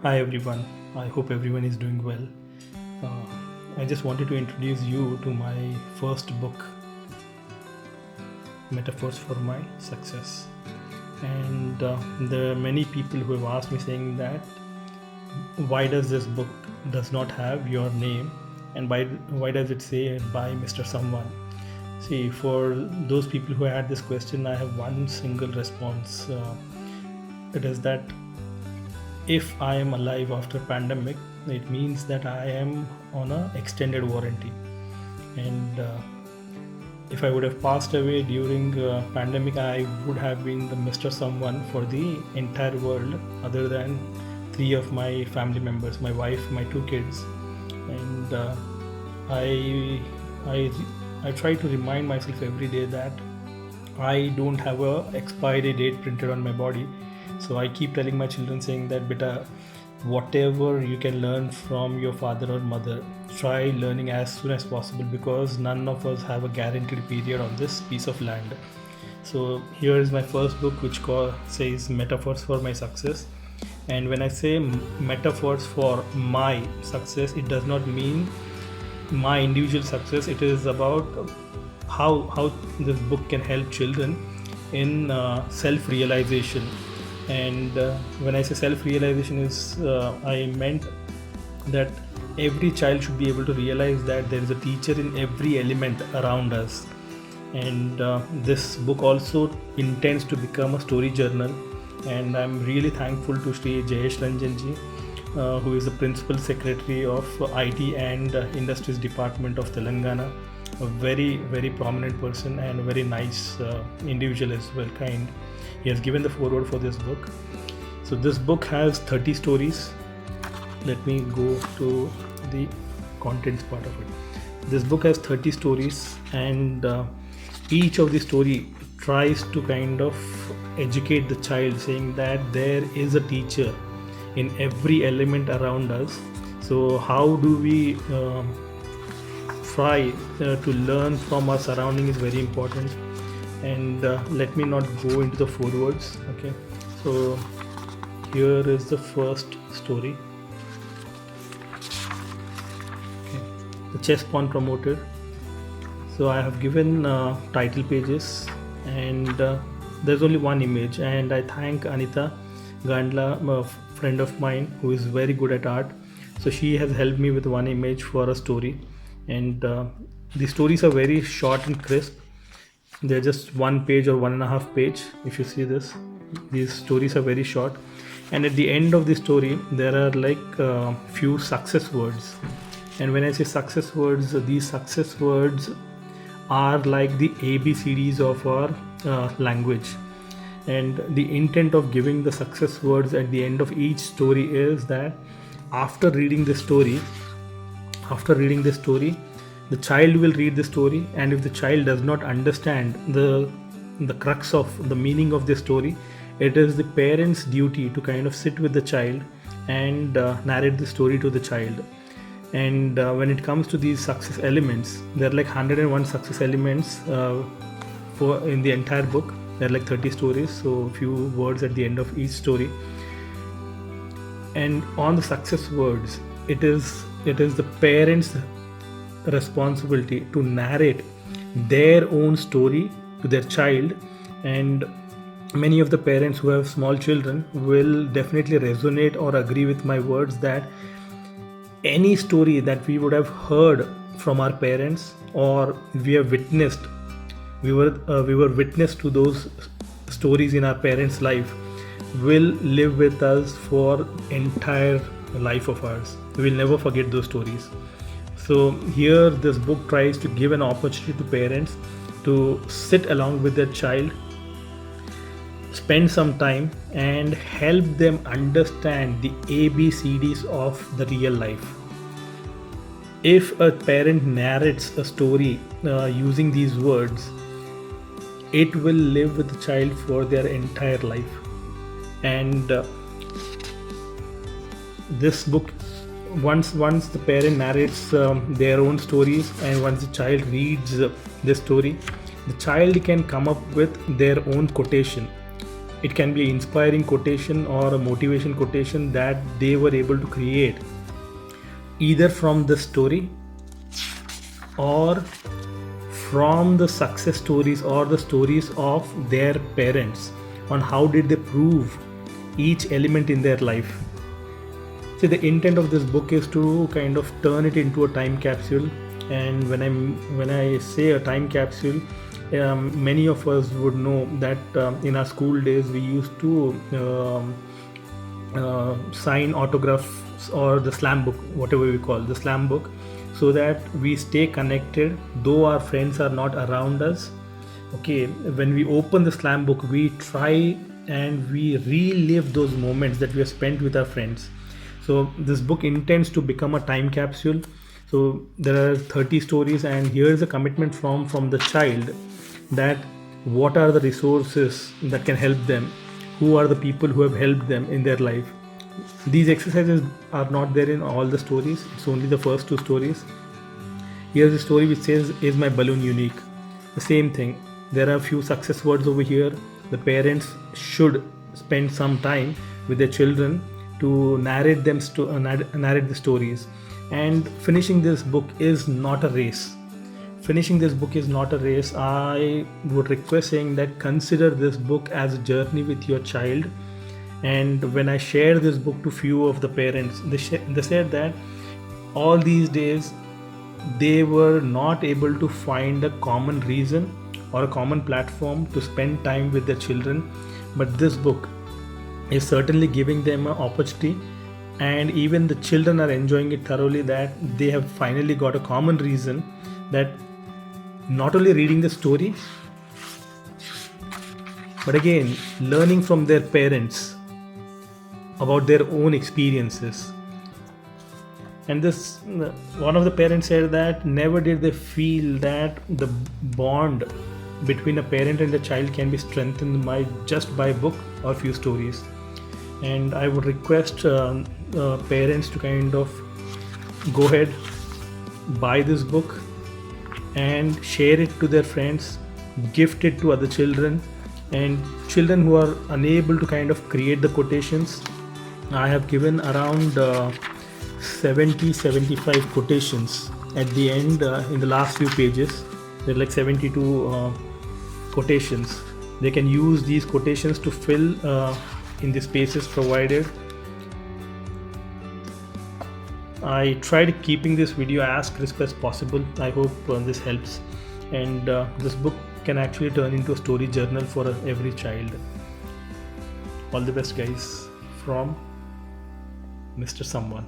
Hi everyone, I hope everyone is doing well. Uh, I just wanted to introduce you to my first book, Metaphors for My Success. And there are many people who have asked me saying that why does this book does not have your name and why does it say by Mr. Someone? See, for those people who had this question, I have one single response. It is that if I am alive after pandemic, it means that I am on a extended warranty. And if I would have passed away during pandemic, I would have been the Mr. Someone for the entire world, other than three of my family members, my wife, my two kids, and I, I, I try to remind myself every day that I don't have a expiry date printed on my body. So I keep telling my children saying that beta, whatever you can learn from your father or mother, try learning as soon as possible because none of us have a guaranteed period on this piece of land. So here is my first book which says Metaphors for My Success. And when I say metaphors for my success, it does not mean my individual success. It is about how this book can help children in self realization. And when I say self realization is I meant that every child should be able to realize that there is a teacher in every element around us. And this book also intends to become a story journal, and I'm really thankful to Sri Jayesh Ranjanji, who is the Principal Secretary of IT and Industries Department of Telangana, a very, very prominent person and a very nice individual as well, kind. He has given the foreword for this book. So this book has 30 stories. Let me go to the contents part of it. This book has 30 stories, and each of the story tries to kind of educate the child, saying that there is a teacher in every element around us. So how do we try to learn from our surrounding is very important. And let me not go into the forewords. Okay, so here is the first story. Okay. The chess pawn promoter. So I have given title pages, and there's only one image, and I thank Anita Gandla, a friend of mine who is very good at art. So she has helped me with one image for a story, and the stories are very short and crisp. They're just one page or 1.5 page. If you see this, these stories are very short, and at the end of the story there are like few success words. And when I say success words, these success words are like the ABCDs of our language. And the intent of giving the success words at the end of each story is that after reading the story, the child will read the story, and if the child does not understand the crux of the meaning of the story, it is the parents' duty to kind of sit with the child and narrate the story to the child. And when it comes to these success elements, there are like 101 success elements for in the entire book. There are like 30 stories, so few words at the end of each story. And on the success words, it is the parents' responsibility to narrate their own story to their child. And many of the parents who have small children will definitely resonate or agree with my words that any story that we would have heard from our parents, or we have witnessed, we were witness to those stories in our parents' life, will live with us for entire life of ours. We will never forget those stories. So here this book tries to give an opportunity to parents to sit along with their child, spend some time, and help them understand the ABCDs of the real life. If a parent narrates a story using these words, it will live with the child for their entire life. And this book, once the parent narrates their own stories, and once the child reads the story, the child can come up with their own quotation. It can be an inspiring quotation or a motivation quotation that they were able to create either from the story or from the success stories or the stories of their parents on how did they prove each element in their life. See, the intent of this book is to kind of turn it into a time capsule. And when I say a time capsule, many of us would know that in our school days we used to sign autographs or the slam book, whatever we call the slam book, so that we stay connected though our friends are not around us. Okay, when we open the slam book, we try and we relive those moments that we have spent with our friends. So this book intends to become a time capsule. So there are 30 stories, and here is a commitment from the child that what are the resources that can help them, who are the people who have helped them in their life. These exercises are not there in all the stories, it's only the first 2 stories. Here's a story which says, is my balloon unique? The same thing, there are a few success words over here. The parents should spend some time with their children to narrate narrate the stories. And finishing this book is not a race. Finishing this book is not a race. I would request saying that consider this book as a journey with your child. And when I share this book to few of the parents, they said that all these days they were not able to find a common reason or a common platform to spend time with their children, but this book is certainly giving them an opportunity, and even the children are enjoying it thoroughly, that they have finally got a common reason, that not only reading the story but again learning from their parents about their own experiences. And this one of the parents said that never did they feel that the bond between a parent and a child can be strengthened by just by a book or few stories. And I would request parents to kind of go ahead, buy this book and share it to their friends, gift it to other children, and children who are unable to kind of create the quotations. I have given around 75 quotations at the end. In the last few pages there are like 72 quotations. They can use these quotations to fill in the spaces provided. I tried keeping this video as crisp as possible. I hope this helps, and this book can actually turn into a story journal for every child. All the best, guys, from Mr. Someone.